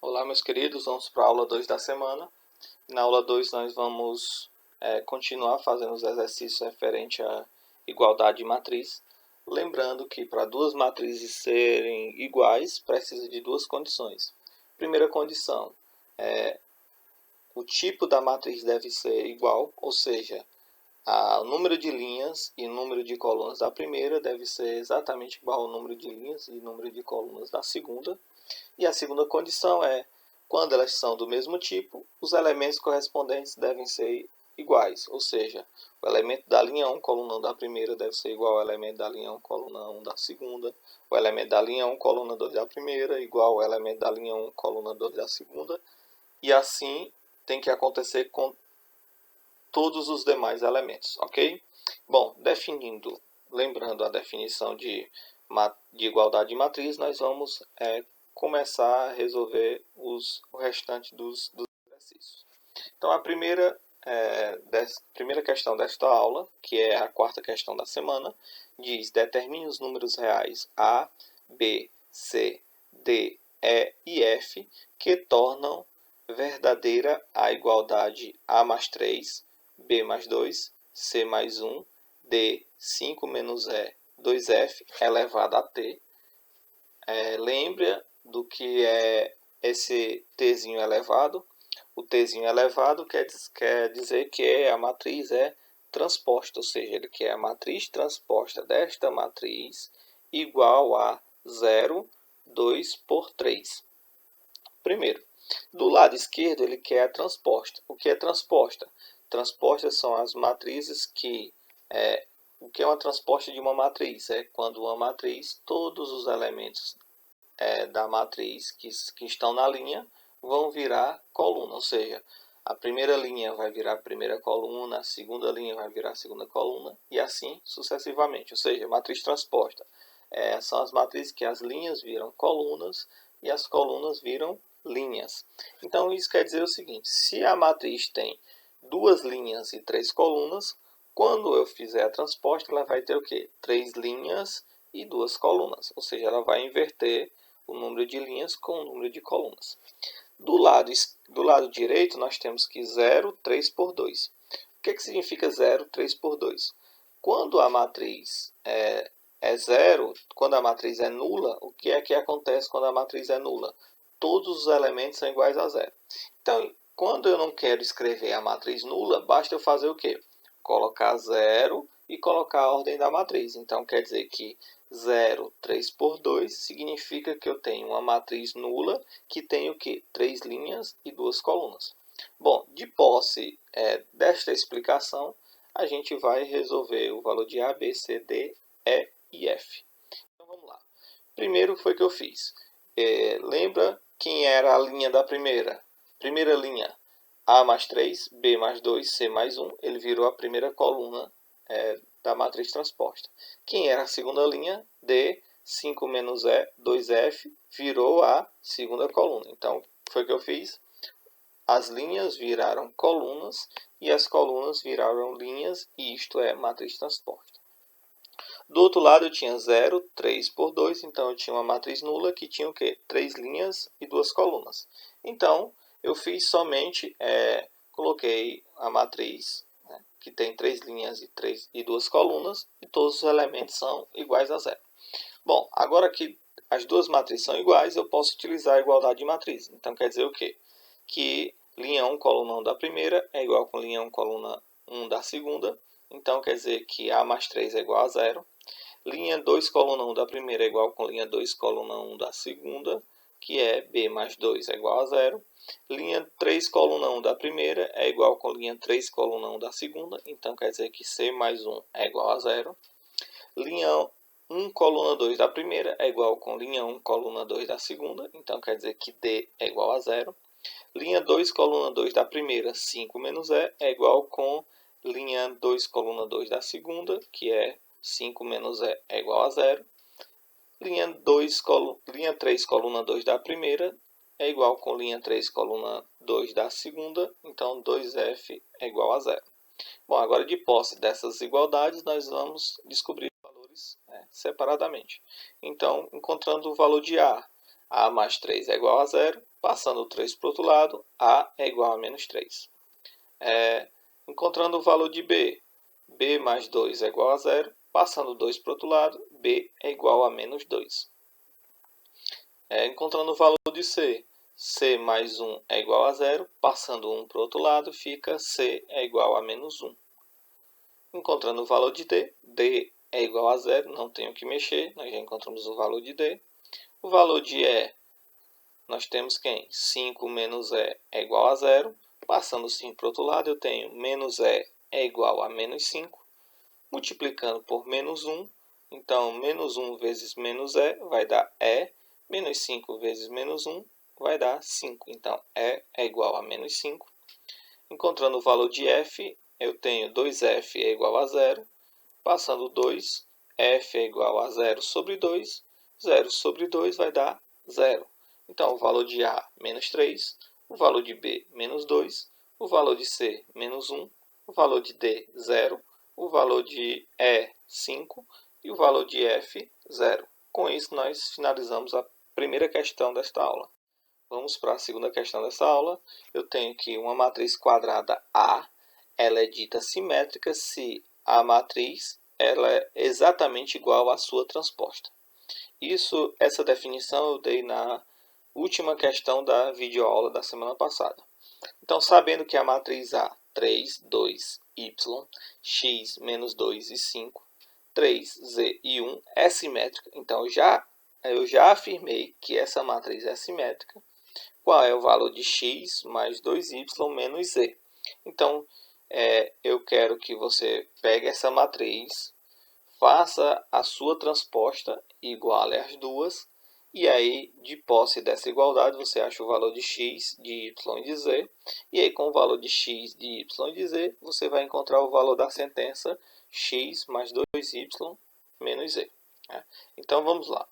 Olá, meus queridos, vamos para a aula 2 da semana. Na aula 2 nós vamos continuar fazendo os exercícios referentes à igualdade de matriz. Lembrando que para duas matrizes serem iguais, precisa de duas condições. Primeira condição, o tipo da matriz deve ser igual, ou seja, o número de linhas e o número de colunas da primeira deve ser exatamente igual ao número de linhas e número de colunas da segunda. E a segunda condição é, quando elas são do mesmo tipo, os elementos correspondentes devem ser iguais, ou seja, o elemento da linha 1, coluna 1 da primeira deve ser igual ao elemento da linha 1, coluna 1 da segunda, o elemento da linha 1, coluna 2 da primeira, igual ao elemento da linha 1, coluna 2 da segunda, e assim tem que acontecer com todos os demais elementos, ok? Bom, lembrando a definição de igualdade de matriz, nós vamos começar a resolver o restante dos exercícios. Então, a primeira questão desta aula, que é a quarta questão da semana, diz: determine os números reais A, B, C, D, E e F que tornam verdadeira a igualdade A mais 3, B mais 2, C mais 1, D 5 menos E 2F elevado a T. Lembra do que é esse Tzinho elevado? O Tzinho elevado quer dizer que a matriz é transposta, ou seja, ele quer a matriz transposta desta matriz igual a 0, 2 por 3. Primeiro, do lado esquerdo ele quer a transposta. O que é transposta? Transpostas são as matrizes que... o que é uma transposta de uma matriz? É quando uma matriz, todos os elementos da matriz que estão na linha vão virar coluna, ou seja, a primeira linha vai virar a primeira coluna, a segunda linha vai virar a segunda coluna e assim sucessivamente, ou seja, matriz transposta. São as matrizes que as linhas viram colunas e as colunas viram linhas. Então isso quer dizer o seguinte: se a matriz tem duas linhas e três colunas, quando eu fizer a transposta, ela vai ter o quê? Três linhas e duas colunas, ou seja, ela vai inverter o número de linhas com o número de colunas. Do lado direito, nós temos que 0, 3 por 2. O que significa 0, 3 por 2? Quando a matriz é 0, quando a matriz é nula, o que acontece quando a matriz é nula? Todos os elementos são iguais a 0. Então, quando eu não quero escrever a matriz nula, basta eu fazer o quê? Colocar 0 e colocar a ordem da matriz. Então, quer dizer que 0, 3 por 2 significa que eu tenho uma matriz nula que tem o quê? 3 linhas e 2 colunas. Bom, de posse desta explicação, a gente vai resolver o valor de A, B, C, D, E e F. Então, vamos lá. Primeiro foi o que eu fiz. Lembra quem era a linha da primeira? Primeira linha, A mais 3, B mais 2, C mais 1. Ele virou a primeira coluna da matriz transposta. Quem era a segunda linha? D, 5 menos E, 2F, virou a segunda coluna. Então, foi o que eu fiz. As linhas viraram colunas e as colunas viraram linhas, e isto é matriz transposta. Do outro lado eu tinha 0, 3 por 2, então eu tinha uma matriz nula que tinha o quê? 3 linhas e 2 colunas. Então, eu fiz somente, coloquei a matriz, que tem 3 linhas e 2 colunas, e todos os elementos são iguais a 0. Bom, agora que as duas matrizes são iguais, eu posso utilizar a igualdade de matriz. Então, quer dizer o quê? Que linha 1, coluna 1 da primeira é igual com linha 1, coluna 1 da segunda. Então, quer dizer que A mais 3 é igual a 0. Linha 2, coluna 1 da primeira é igual com linha 2, coluna 1 da segunda, que é B mais 2 é igual a 0. Linha 3, coluna 1 da primeira é igual com linha 3, coluna 1 da segunda, então quer dizer que C mais 1 é igual a 0. Linha 1, coluna 2 da primeira é igual com linha 1, coluna 2 da segunda, então quer dizer que D é igual a 0. Linha 2, coluna 2 da primeira, 5 menos E, é igual com linha 2, coluna 2 da segunda, que é 5 menos E é igual a 0. Linha 3, coluna 2 da primeira é igual com linha 3, coluna 2 da segunda, então 2F é igual a 0. Bom, agora de posse dessas igualdades, nós vamos descobrir os valores separadamente. Então, encontrando o valor de A, A mais 3 é igual a zero. Passando o 3 para o outro lado, A é igual a menos 3. Encontrando o valor de B, B mais 2 é igual a zero. Passando 2 para o outro lado, B é igual a menos 2. Encontrando o valor de C, C mais 1 é igual a zero. Passando 1 para o outro lado, fica C é igual a menos 1. Encontrando o valor de D, D é igual a zero, não tenho que mexer, nós já encontramos o valor de D. O valor de E, nós temos quem? 5 menos E é igual a zero. Passando 5 para o outro lado, eu tenho menos E é igual a menos 5. Multiplicando por menos 1, então menos 1 vezes menos E vai dar E. Menos 5 vezes menos 1 vai dar 5. Então, E é igual a menos 5. Encontrando o valor de F, eu tenho 2F é igual a zero. Passando 2, F é igual a 0 sobre 2. 0 sobre 2 vai dar 0. Então, o valor de A, menos 3. O valor de B, menos 2. O valor de C, menos 1. O valor de D, 0. O valor de E, 5. E o valor de F, 0. Com isso, nós finalizamos a primeira questão desta aula. Vamos para a segunda questão dessa aula. Eu tenho que uma matriz quadrada A, ela é dita simétrica se a matriz ela é exatamente igual à sua transposta. Essa definição eu dei na última questão da videoaula da semana passada. Então, sabendo que a matriz A, 3, 2, Y, X, menos 2 e 5, 3, Z e 1 é simétrica, então eu já afirmei que essa matriz é simétrica. Qual é o valor de x mais 2y menos z? Então, eu quero que você pegue essa matriz, faça a sua transposta igual às duas, e aí, de posse dessa igualdade, você acha o valor de x, de y e de z, e aí com o valor de x, de y e de z, você vai encontrar o valor da sentença x mais 2y menos z. Então, vamos lá.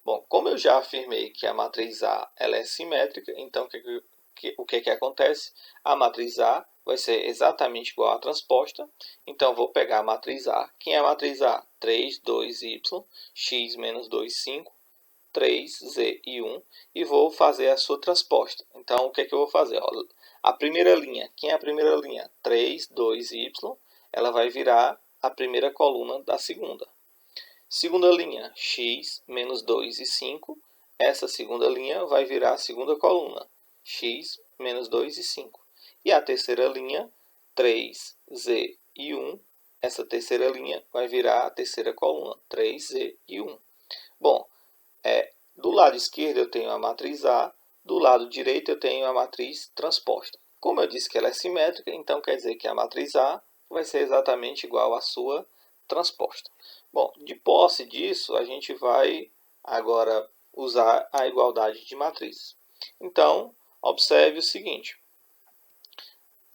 Bom, como eu já afirmei que a matriz A ela é simétrica, então o que acontece? A matriz A vai ser exatamente igual à transposta. Então, vou pegar a matriz A. Quem é a matriz A? 3, 2y, x menos 2, 5, 3, z e 1. E vou fazer a sua transposta. Então, o que eu vou fazer? A primeira linha. Quem é a primeira linha? 3, 2y. Ela vai virar a primeira coluna da segunda. Segunda linha, x, menos 2 e 5. Essa segunda linha vai virar a segunda coluna, x, menos 2 e 5. E a terceira linha, 3, z e 1. Essa terceira linha vai virar a terceira coluna, 3z e 1. Bom, do lado esquerdo eu tenho a matriz A, do lado direito eu tenho a matriz transposta. Como eu disse que ela é simétrica, então quer dizer que a matriz A vai ser exatamente igual à sua transposta. Bom, de posse disso, a gente vai agora usar a igualdade de matrizes. Então, observe o seguinte.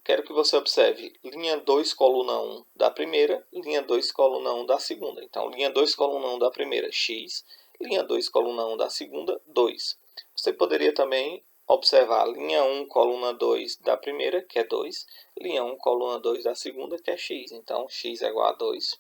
Quero que você observe linha 2, coluna 1 da primeira, linha 2, coluna 1 da segunda. Então, linha 2, coluna 1 da primeira, x. Linha 2, coluna 1 da segunda, 2. Você poderia também observar linha 1, coluna 2 da primeira, que é 2. Linha 1, coluna 2 da segunda, que é x. Então, x é igual a 2.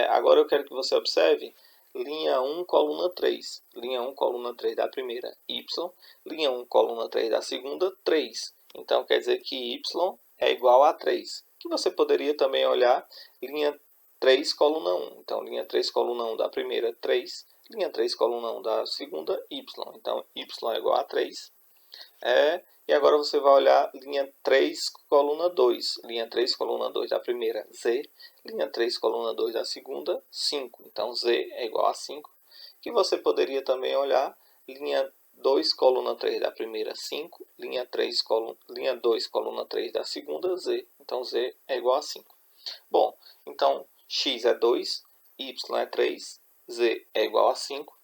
Agora eu quero que você observe linha 1, coluna 3. Linha 1, coluna 3 da primeira, y. Linha 1, coluna 3 da segunda, 3. Então, quer dizer que y é igual a 3. Que você poderia também olhar linha 3, coluna 1. Então, linha 3, coluna 1 da primeira, 3. Linha 3, coluna 1 da segunda, y. Então, y é igual a 3. E agora você vai olhar linha 3, coluna 2. Linha 3, coluna 2 da primeira, z. Linha 3, coluna 2 da segunda, 5. Então, z é igual a 5. Que você poderia também olhar linha 2, coluna 3 da primeira, 5. Linha 2, coluna 3 da segunda, z. Então, z é igual a 5. Bom, então, x é 2, y é 3, z é igual a 5.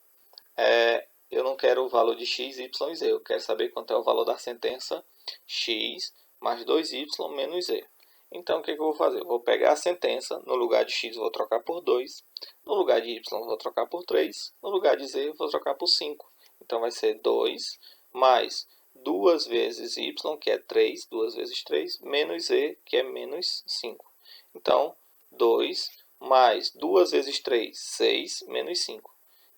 Eu não quero o valor de x, y e z. Eu quero saber quanto é o valor da sentença x mais 2y menos z. Então, o que eu vou fazer? Eu vou pegar a sentença, no lugar de x eu vou trocar por 2, no lugar de y eu vou trocar por 3, no lugar de z eu vou trocar por 5. Então, vai ser 2 mais 2 vezes y, que é 3, 2 vezes 3, menos z, que é menos 5. Então, 2 mais 2 vezes 3, 6, menos 5.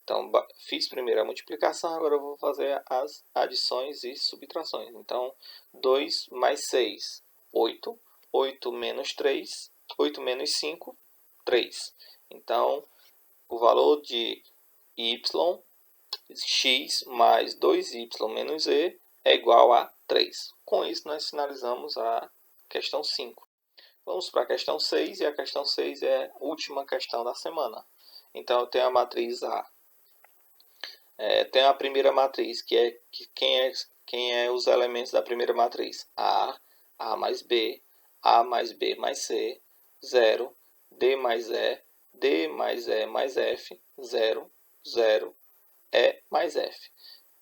Então, fiz primeiro a multiplicação, agora eu vou fazer as adições e subtrações. Então, 2 mais 6, 8. 8 menos 3, 8 menos 5, 3. Então, o valor de y, x mais 2y menos z é igual a 3. Com isso, nós finalizamos a questão 5. Vamos para a questão 6, e a questão 6 é a última questão da semana. Então, eu tenho a matriz A. Tenho a primeira matriz, quem é os elementos da primeira matriz? A mais B mais C, 0, D mais E mais F, 0, 0, E mais F.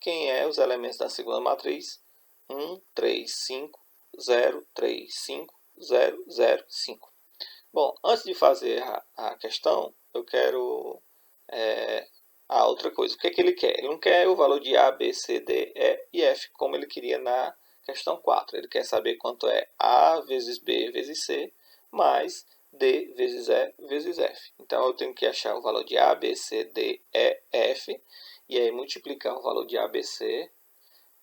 Quem é os elementos da segunda matriz? 1, 3, 5, 0, 3, 5, 0, 0, 5. Bom, antes de fazer a questão, eu quero outra coisa. O que é que ele quer? Ele não quer o valor de A, B, C, D, E e F, como ele queria na questão 4. Ele quer saber quanto é A vezes B vezes C, mais D vezes E vezes F. Então, eu tenho que achar o valor de A, B, C, D, E, F, e aí multiplicar o valor de A, B, C,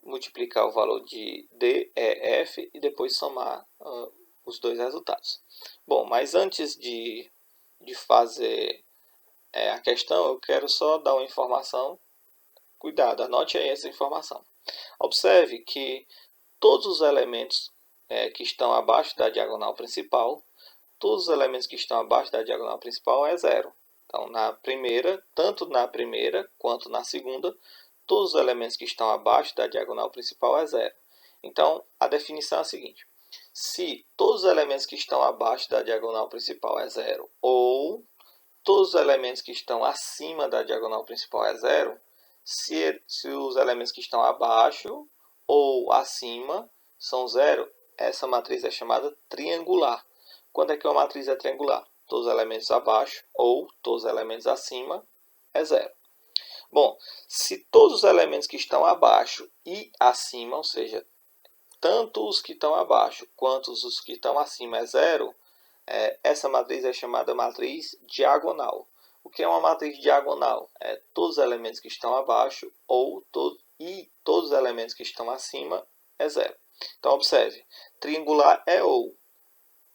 multiplicar o valor de D, E, F, e depois somar os dois resultados. Bom, mas antes de fazer a questão, eu quero só dar uma informação. Cuidado, anote aí essa informação. Observe que todos os elementos que estão abaixo da diagonal principal, todos os elementos que estão abaixo da diagonal principal é zero. Então, tanto na primeira quanto na segunda, todos os elementos que estão abaixo da diagonal principal é zero. Então, a definição é a seguinte: se todos os elementos que estão abaixo da diagonal principal é zero, ou todos os elementos que estão acima da diagonal principal é zero, se os elementos que estão abaixo ou acima são zero, essa matriz é chamada triangular. Quando é que uma matriz é triangular? Todos os elementos abaixo ou todos os elementos acima é zero. Bom, se todos os elementos que estão abaixo e acima, ou seja, tanto os que estão abaixo quanto os que estão acima é zero, essa matriz é chamada matriz diagonal. O que é uma matriz diagonal? É todos os elementos que estão abaixo e todos os elementos que estão acima é zero. Então, observe, triangular é ou.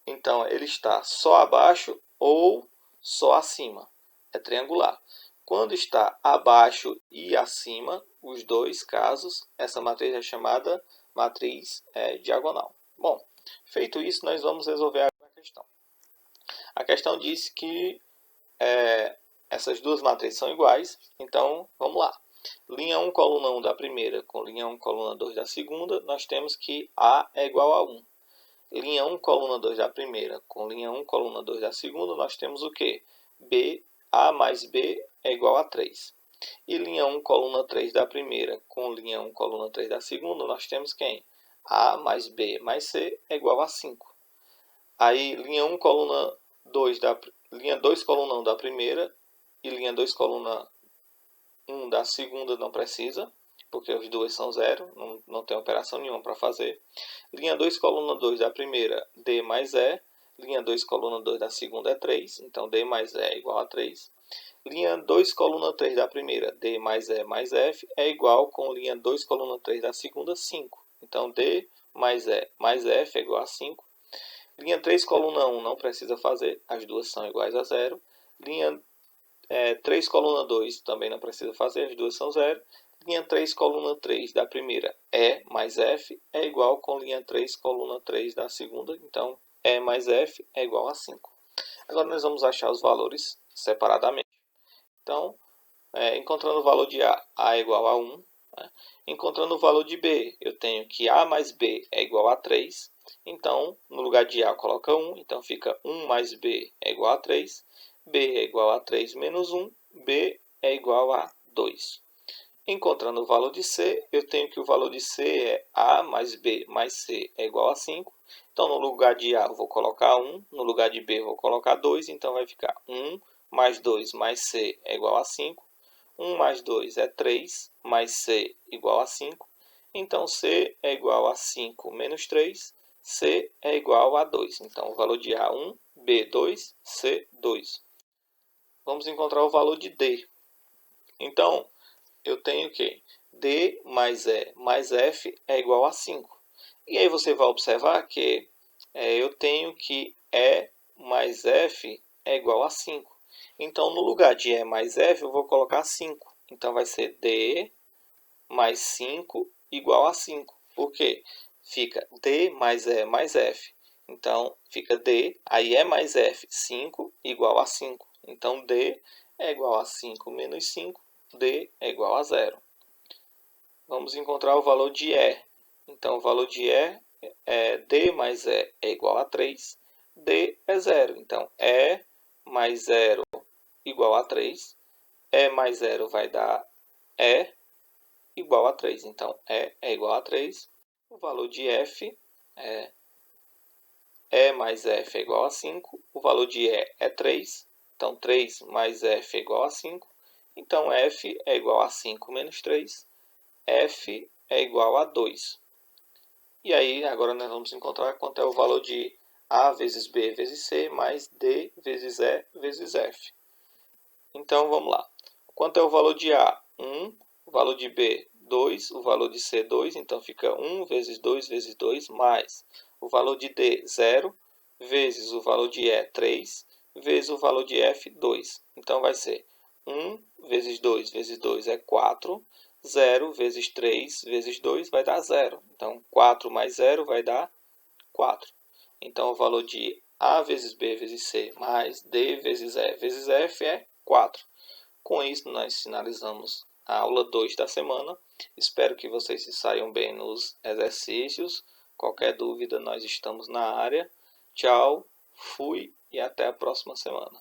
Então, ele está só abaixo ou só acima. É triangular. Quando está abaixo e acima, os dois casos, essa matriz é chamada matriz diagonal. Bom, feito isso, nós vamos resolver a questão. A questão diz que essas duas matrizes são iguais, então vamos lá. Linha 1, coluna 1 da primeira com linha 1, coluna 2 da segunda, nós temos que A é igual a 1. Linha 1, coluna 2 da primeira com linha 1, coluna 2 da segunda, nós temos o quê? A mais B é igual a 3. E linha 1, coluna 3 da primeira com linha 1, coluna 3 da segunda, nós temos quem? A mais B mais C é igual a 5. Aí, linha 1, coluna 2 linha 2, coluna 1 da primeira e linha 2, coluna 1 da segunda não precisa, porque os dois são zero, não tem operação nenhuma para fazer. Linha 2, coluna 2 da primeira, D mais E. Linha 2, coluna 2 da segunda é 3, então D mais E é igual a 3. Linha 2, coluna 3 da primeira, D mais E mais F, é igual com linha 2, coluna 3 da segunda, 5. Então, D mais E mais F é igual a 5. Linha 3, coluna 1 não precisa fazer, as duas são iguais a 0. Linha 3, coluna 2 também não precisa fazer, as duas são 0. Linha 3, coluna 3 da primeira, E mais F é igual com linha 3, coluna 3 da segunda. Então, E mais F é igual a 5. Agora, nós vamos achar os valores separadamente. Então, encontrando o valor de A é igual a 1. Né? Encontrando o valor de B, eu tenho que A mais B é igual a 3. Então, no lugar de A, coloca 1. Então, fica 1 mais B é igual a 3. B é igual a 3 menos 1. B é igual a 2. Encontrando o valor de C, eu tenho que o valor de C é A mais B mais C é igual a 5. Então, no lugar de A, eu vou colocar 1. No lugar de B, eu vou colocar 2. Então, vai ficar 1 mais 2 mais C é igual a 5. 1 mais 2 é 3, mais C igual a 5. Então, C é igual a 5 menos 3. C é igual a 2. Então, o valor de A, 1, B, 2, C, 2. Vamos encontrar o valor de D. Então, eu tenho que D mais E mais F é igual a 5. E aí você vai observar que eu tenho que E mais F é igual a 5. Então, no lugar de E mais F, eu vou colocar 5. Então, vai ser D mais 5 igual a 5. Por quê? Fica D mais E mais F. Então, fica D, aí E mais F, 5 igual a 5. Então, D é igual a 5 menos 5, D é igual a 0. Vamos encontrar o valor de E. Então, o valor de E é D mais E é igual a 3, D é 0. Então, E mais 0 igual a 3, E mais 0 vai dar E igual a 3. Então, E é igual a 3. O valor de F é E mais F é igual a 5. O valor de E é 3. Então, 3 mais F é igual a 5. Então, F é igual a 5 menos 3. F é igual a 2. E aí, agora nós vamos encontrar quanto é o valor de A vezes B vezes C mais D vezes E vezes F. Então, vamos lá. Quanto é o valor de A? 1. O valor de B, 2. O valor de C, 2. Então, fica 1 vezes 2 mais o valor de D, 0. Vezes o valor de E, 3. Vezes o valor de F, 2. Então, vai ser 1 vezes 2 é 4. 0 vezes 3 vezes 2 vai dar 0. Então, 4 mais 0 vai dar 4. Então, o valor de A vezes B vezes C mais D vezes E vezes F é 4. Com isso, nós finalizamos a aula 2 da semana. Espero que vocês se saiam bem nos exercícios. Qualquer dúvida, nós estamos na área. Tchau, fui e até a próxima semana.